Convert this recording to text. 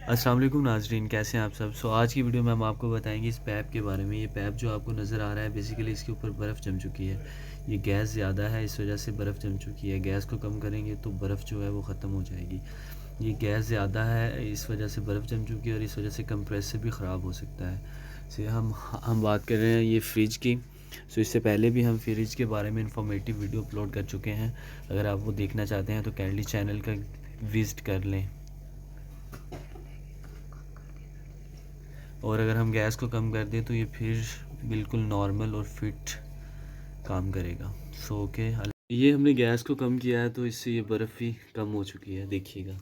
अस्सलाम वालेकुम नाजरीन, कैसे हैं आप सब। आज की वीडियो में हम आपको बताएंगे इस पैप के बारे में। ये पैप जो आपको नज़र आ रहा है, बेसिकली इसके ऊपर बर्फ़ जम चुकी है। ये गैस ज़्यादा है, इस वजह से बर्फ़ जम चुकी है। गैस को कम करेंगे तो बर्फ़ जो है वो ख़त्म हो जाएगी। ये गैस ज़्यादा है, इस वजह से बर्फ़ जम चुकी है और इस वजह से कंप्रेसर भी ख़राब हो सकता है। से हम बात कर रहे हैं ये फ्रिज की। इससे पहले भी हम फ्रिज के बारे में इंफॉर्मेटिव वीडियो अपलोड कर चुके हैं। अगर आप वो देखना चाहते हैं तो काइंडली चैनल का विज़िट कर लें। और अगर हम गैस को कम कर दें तो ये फिर बिल्कुल नॉर्मल और फिट काम करेगा। ओके, ये हमने गैस को कम किया है तो इससे ये बर्फ़ भी कम हो चुकी है, देखिएगा।